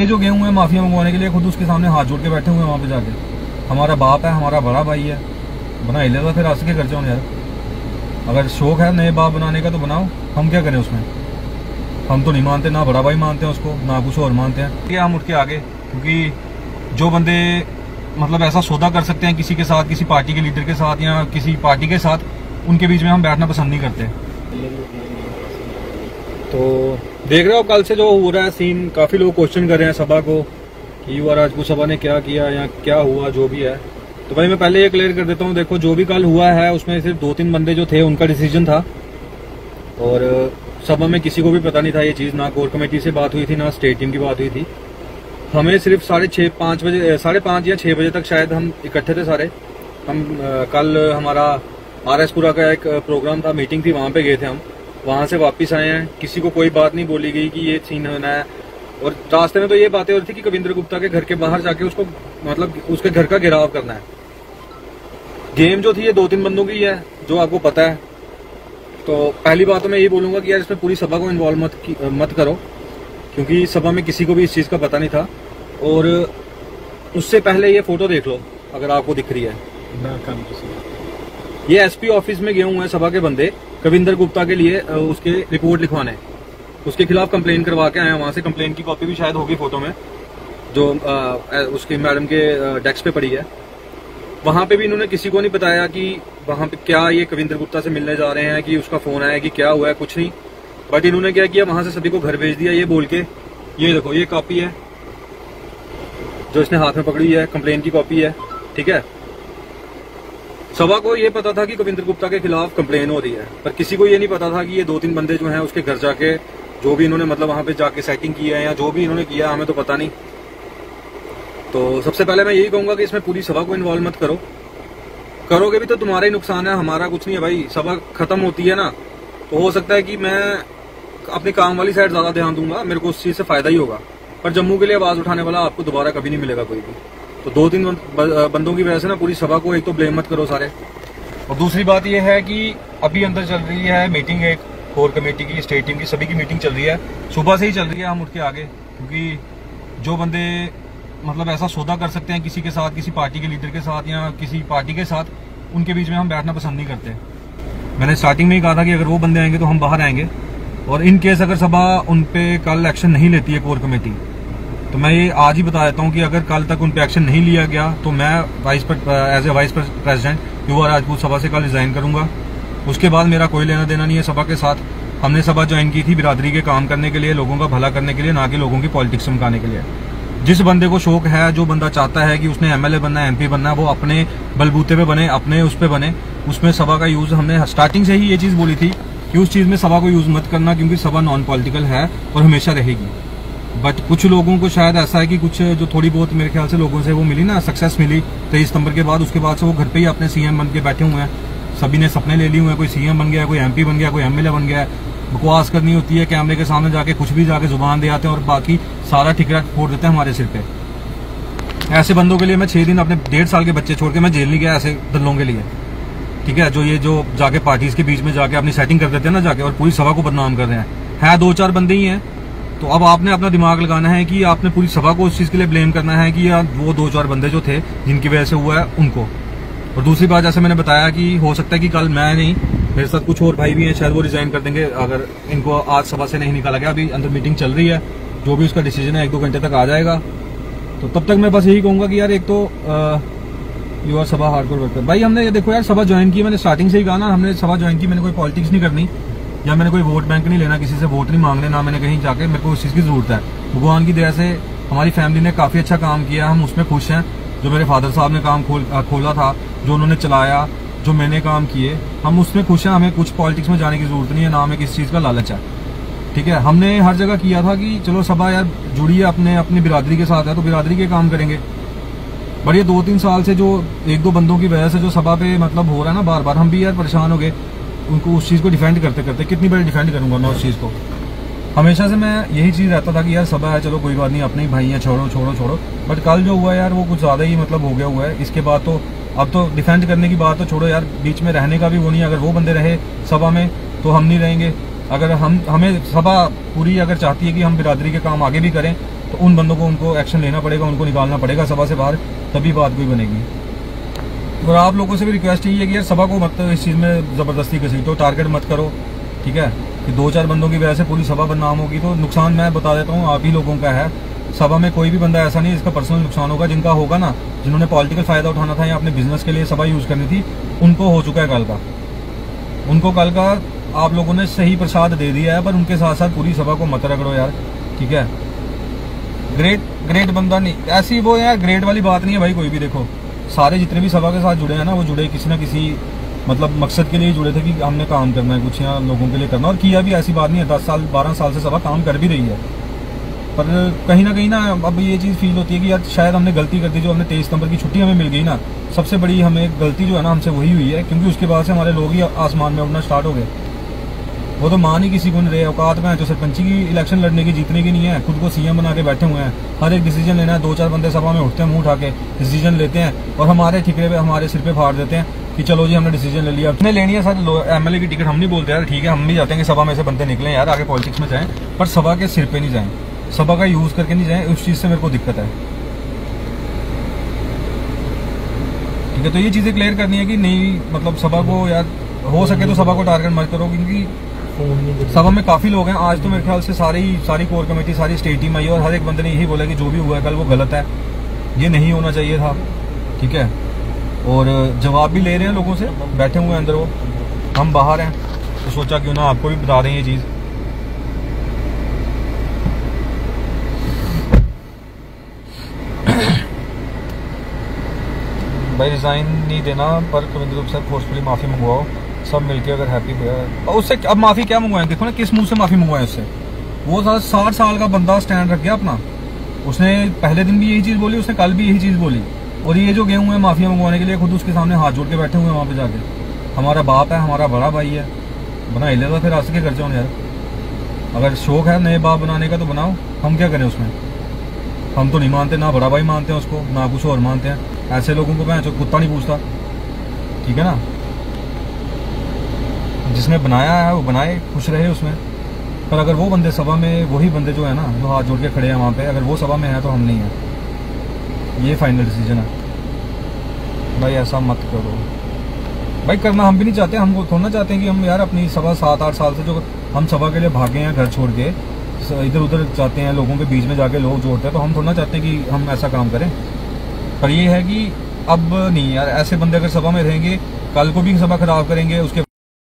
ये जो गए हुए हैं माफिया मंगवाने के लिए, खुद उसके सामने हाथ जोड़ के बैठे हुए हैं वहाँ पे जाके। हमारा बाप है, हमारा बड़ा भाई है, बना ही लेगा फिर आस के घर जाओ यार। अगर शौक है नए बाप बनाने का तो बनाओ, हम क्या करें उसमें। हम तो नहीं मानते, ना बड़ा भाई मानते हैं उसको, ना कुछ और मानते हैं। क्या हम उठ के आगे, क्योंकि जो बंदे मतलब ऐसा सौदा कर सकते हैं किसी के साथ, किसी पार्टी के लीडर के साथ या किसी पार्टी के साथ, उनके बीच में हम बैठना पसंद नहीं करते। तो देख रहे हो कल से जो हो रहा है सीन, काफी लोग क्वेश्चन कर रहे हैं सभा को कि युवा राजपूत सभा ने क्या किया या क्या हुआ, जो भी है। तो भाई मैं पहले ये क्लियर कर देता हूँ, देखो जो भी कल हुआ है उसमें सिर्फ 2-3 बंदे जो थे उनका डिसीजन था, और सभा में किसी को भी पता नहीं था ये चीज, ना कोर कमेटी से बात हुई थी, ना स्टेट टीम की बात हुई थी। हमें सिर्फ 5:30 या 6 बजे तक शायद हम इकट्ठे थे सारे। हम कल हमारा RS-पुरा का एक प्रोग्राम था, मीटिंग थी, वहां पे गए थे हम। वहां से वापस आए हैं, किसी को कोई बात नहीं बोली गई कि ये सीन होना है। और रास्ते में तो ये बातें हो रही थी कि कविंद्र गुप्ता के घर के बाहर जाके उसको मतलब उसके घर का घेराव करना है। गेम जो थी ये 2-3 बंदों की है, जो आपको पता है। तो पहली बात तो मैं यही बोलूंगा कि यार इसमें पूरी सभा को इन्वॉल्व मत करो, क्योंकि सभा में किसी को भी इस चीज का पता नहीं था। और उससे पहले ये फोटो देख लो अगर आपको दिख रही है, ये SP ऑफिस में गए हुए हैं सभा के बंदे कविंद्र गुप्ता के लिए उसके रिपोर्ट लिखवाने, उसके खिलाफ कंप्लेन करवा के आए हैं। वहां से कंप्लेन की कॉपी भी शायद होगी फोटो में, जो उसकी मैडम के डेस्क पे पड़ी है। वहां पे भी इन्होंने किसी को नहीं बताया कि वहां पे क्या ये कविंद्र गुप्ता से मिलने जा रहे हैं, कि उसका फोन आया, कि क्या हुआ है, कुछ नहीं। बट इन्होंने क्या किया, वहां से सभी को घर भेज दिया ये बोल के, ये देखो ये कॉपी है जो इसने हाथ में पकड़ी है, कंप्लेन की कॉपी है, ठीक है। सभा को ये पता था कि कविंद्र गुप्ता के खिलाफ कंप्लेन हो रही है, पर किसी को ये नहीं पता था कि ये 2-3 बंदे जो हैं उसके घर जाके जो भी इन्होंने मतलब वहां पे जाके सेटिंग की है या जो भी इन्होंने किया, हमें तो पता नहीं। तो सबसे पहले मैं यही कहूंगा कि इसमें पूरी सभा को इन्वॉल्व मत करो, करोगे भी तो तुम्हारा ही नुकसान है, हमारा कुछ नहीं है भाई। सभा खत्म होती है ना, तो हो सकता है कि मैं अपने काम वाली साइड ज्यादा ध्यान दूंगा, मेरे को उस चीज से फायदा ही होगा, पर जम्मू के लिए आवाज उठाने वाला आपको दोबारा कभी नहीं मिलेगा कोई भी। तो 2-3 बंदों की वजह से ना पूरी सभा को एक तो ब्लेम मत करो सारे। और दूसरी बात यह है कि अभी अंदर चल रही है मीटिंग, एक कोर कमेटी की, स्टेट टीम की, सभी की मीटिंग चल रही है, सुबह से ही चल रही है। हम उठ के आगे, क्योंकि जो बंदे मतलब ऐसा सौदा कर सकते हैं किसी के साथ, किसी पार्टी के लीडर के साथ या किसी पार्टी के साथ, उनके बीच में हम बैठना पसंद नहीं करते। मैंने स्टार्टिंग में ही कहा था कि अगर वो बंदे आएंगे तो हम बाहर आएंगे, और इन केस अगर सभा उन पे कल एक्शन नहीं लेती है कोर कमेटी, तो मैं ये आज ही बता देता हूँ कि अगर कल तक उन पे एक्शन नहीं लिया गया तो मैं एज ए वाइस प्रेसिडेंट युवा राजपूत सभा से कल रिजाइन करूंगा। उसके बाद मेरा कोई लेना देना नहीं है सभा के साथ। हमने सभा ज्वाइन की थी बिरादरी के काम करने के लिए, लोगों का भला करने के लिए, ना कि लोगों की पॉलिटिक्स चमकाने के लिए। जिस बंदे को शौक है, जो बंदा चाहता है कि उसने MLA बनना है, MP बनना है, वो अपने बलबूते पे बने, अपने उस पे बने। उसमें सभा का यूज हमने स्टार्टिंग से ही ये चीज बोली थी कि उस चीज में सभा को यूज मत करना, क्योंकि सभा नॉन पॉलिटिकल है और हमेशा रहेगी। बट कुछ लोगों को शायद ऐसा है कि कुछ जो थोड़ी बहुत मेरे ख्याल से लोगों से वो मिली ना, सक्सेस मिली 23 सितंबर के बाद, उसके बाद से वो घर पे ही अपने CM बन के बैठे हुए हैं। सभी ने सपने ले लिए हुए हैं, कोई CM बन गया, कोई MP बन गया, कोई MLA बन गया। बकवास करनी होती है कैमरे के सामने जाके, कुछ भी जाके जुबान दे आते हैं और बाकी सारा ठिकरा फोड़ देते हैं हमारे सिर पे। ऐसे बंदों के लिए मैं 6 दिन अपने 1.5 साल के बच्चे छोड़ के मैं जेल नहीं गया, ऐसे दल्लों के लिए, ठीक है, जो जाके पार्टीज के बीच में जाके अपनी सेटिंग कर देते हैं ना जाके, और पूरी सभा को बदनाम कर रहे हैं। 2-4 बंदे ही हैं, तो अब आपने अपना दिमाग लगाना है कि आपने पूरी सभा को उस चीज के लिए ब्लेम करना है कि यार वो 2-4 बंदे जो थे जिनकी वजह से हुआ है उनको। और दूसरी बात, जैसे मैंने बताया कि हो सकता है कि कल मैं नहीं, मेरे साथ कुछ और भाई भी हैं, शायद वो रिजाइन कर देंगे अगर इनको आज सभा से नहीं निकाला गया। अभी अंदर मीटिंग चल रही है, जो भी उसका डिसीजन है 1-2 घंटे तक आ जाएगा। तो तब तक मैं बस यही कहूंगा कि यार एक तो युवा सभा हार्डकोर वर्कर भाई, हमने ये देखो यार सभा ज्वाइन की, मैंने स्टार्टिंग से ही कहा ना, हमने सभा ज्वाइन की, मैंने कोई पॉलिटिक्स नहीं करनी या मैंने कोई वोट बैंक नहीं लेना, किसी से वोट नहीं मांगने, ना मैंने कहीं जाके, मेरे को उस चीज की जरूरत है। भगवान की दया से हमारी फैमिली ने काफी अच्छा काम किया, हम उसमें खुश हैं। जो मेरे फादर साहब ने काम खोला था, जो उन्होंने चलाया, जो मैंने काम किए, हम उसमें खुश हैं। हमें कुछ पॉलिटिक्स में जाने की जरूरत नहीं है, ना हमें किसी चीज का लालच है, ठीक है। हमने हर जगह किया था कि चलो सभा यार जुड़ी है अपनी बिरादरी के साथ है, तो बिरादरी के काम करेंगे। बट ये 2-3 साल से जो 1-2 बंदों की वजह से जो सभा पे मतलब हो रहा है ना, बार बार हम भी यार परेशान हो गए उनको उस चीज को डिफेंड करते करते। कितनी बार डिफेंड करूंगा मैं उस चीज को, हमेशा से मैं यही चीज रहता था कि यार सभा है, चलो कोई बात नहीं, अपने ही भाई हैं, छोड़ो। बट कल जो हुआ यार वो कुछ ज्यादा ही मतलब हो गया हुआ है। इसके बाद तो अब तो डिफेंड करने की बात तो छोड़ो यार, बीच में रहने का भी वो नहीं। अगर वो बंदे रहे सभा में तो हम नहीं रहेंगे। अगर हमें सभा पूरी अगर चाहती है कि हम बिरादरी के काम आगे भी करें, तो तो उन बंदों को उनको एक्शन लेना पड़ेगा, उनको निकालना पड़ेगा सभा से बाहर, तभी बात कोई बनेगी। और आप लोगों से भी रिक्वेस्ट यही है कि यार सभा को मत इस चीज़ में ज़बरदस्ती घसीटो, टारगेट मत करो, ठीक है। कि 2-4 बंदों की वजह से पूरी सभा बदनाम होगी तो नुकसान मैं बता देता हूँ आप ही लोगों का है। सभा में कोई भी बंदा ऐसा नहीं जिसका पर्सनल नुकसान होगा, जिनका होगा ना, जिन्होंने पॉलिटिकल फायदा उठाना था या अपने बिजनेस के लिए सभा यूज करनी थी, उनको हो चुका है कल का। उनको कल का आप लोगों ने सही प्रसाद दे दिया है, पर उनके साथ साथ पूरी सभा को मत रगड़ो यार, ठीक है। ग्रेट बंदा नहीं, ऐसी वो यार ग्रेट वाली बात नहीं है भाई। कोई भी देखो, सारे जितने भी सभा के साथ जुड़े हैं ना, वो जुड़े किसी ना किसी मतलब मकसद के लिए जुड़े थे कि हमने काम करना है कुछ यहाँ लोगों के लिए करना, और किया भी। ऐसी बात नहीं है, 10 साल 12 साल से सभा काम कर भी रही है, पर कहीं ना अब ये चीज़ फील होती है कि यार शायद हमने गलती कर दी। जो हमने 23 सितंबर की छुट्टी हमें मिल गई ना, सबसे बड़ी हमें गलती जो है ना हमसे वही हुई है, क्योंकि उसके बाद से हमारे लोग ही आसमान में उड़ना स्टार्ट हो गए। वो तो मान ही किसी को नहीं रहे, औकात में है जो सरपंची की इलेक्शन लड़ने की, जीतने की नहीं है, खुद को सीएम बना के बैठे हुए हैं। हर एक डिसीजन लेना है, 2-4 बंदे सभा में उठते हैं, मुंह उठा के डिसीजन लेते हैं और हमारे ठिकरे पे हमारे सिर पे फाड़ देते हैं कि चलो जी हमने डिसीजन ले लिया। हमने लेनी है सर एमएलए की टिकट, हम नहीं बोलते यार, ठीक है, हम भी चाहते हैं कि सभा में से बंदे निकले यार, आगे पॉलिटिक्स में जाएं, पर सभा के सिर पे नहीं जाएं, सभा का यूज करके नहीं जाएं। उस चीज से मेरे को दिक्कत है, ठीक है। तो ये चीजें क्लियर करनी है कि नहीं, मतलब सभा को यार हो सके तो सभा को टारगेट मत करो, क्योंकि सभा में काफी लोग हैं। आज तो मेरे ख्याल से सारी कोर कमेटी, सारी स्टेट टीम आई और हर एक बंदे ने यही बोला कि जो भी हुआ है कल वो गलत है, ये नहीं होना चाहिए था, ठीक है। और जवाब भी ले रहे हैं लोगों से, बैठे हुए हैं अंदर, वो हम बाहर हैं, तो सोचा क्यों ना आपको भी बता दें ये चीज़। भाई रिजाइन नहीं देना, पर कविंद्र गुप्ता से फोर्सफुली माफी मंगवाओ, सब मिलके अगर हैप्पी हुआ। उससे अब माफी क्या मंगवाएं, देखो ना किस मुंह से माफी मंगवाएं उससे। वो 60 साल का बंदा स्टैंड रख गया अपना, उसने पहले दिन भी यही चीज बोली, उसने कल भी यही चीज बोली, और ये जो गए हुए हैं माफिया मंगवाने के लिए खुद उसके सामने हाथ जोड़ के बैठे हुए हैं वहां पे जाके। हमारा बाप है, हमारा बड़ा भाई है, बना ही लेगा, फिर आज के कर जाओ यार। अगर शौक है नए बाप बनाने का तो बनाओ, हम क्या करें उसमें। हम तो नहीं मानते, ना बड़ा भाई मानते हैं उसको, ना कुछ और मानते हैं। ऐसे लोगों को मैं जो कुत्ता नहीं पूछता, ठीक है ना। जिसने बनाया है वो बनाए, खुश रहे उसमें। पर अगर वो बंदे सभा में, वही बंदे जो है ना जो हाथ जोड़ के खड़े हैं वहाँ पे, अगर वो सभा में है तो हम नहीं है। ये फाइनल डिसीजन है भाई, ऐसा मत करो भाई। करना हम भी नहीं चाहते, हम थोड़ा ना चाहते हैं कि हम यार अपनी सभा 7-8 साल से जो हम सभा के लिए भागे हैं घर छोड़ के, इधर उधर जाते हैं, लोगों के बीच में जाके लोग जोड़ते हैं, तो हम थोड़ा ना चाहते हैं कि हम ऐसा काम करें। पर ये है कि अब नहीं यार, ऐसे बंदे अगर सभा में रहेंगे, कल को भी सभा खराब करेंगे, उसके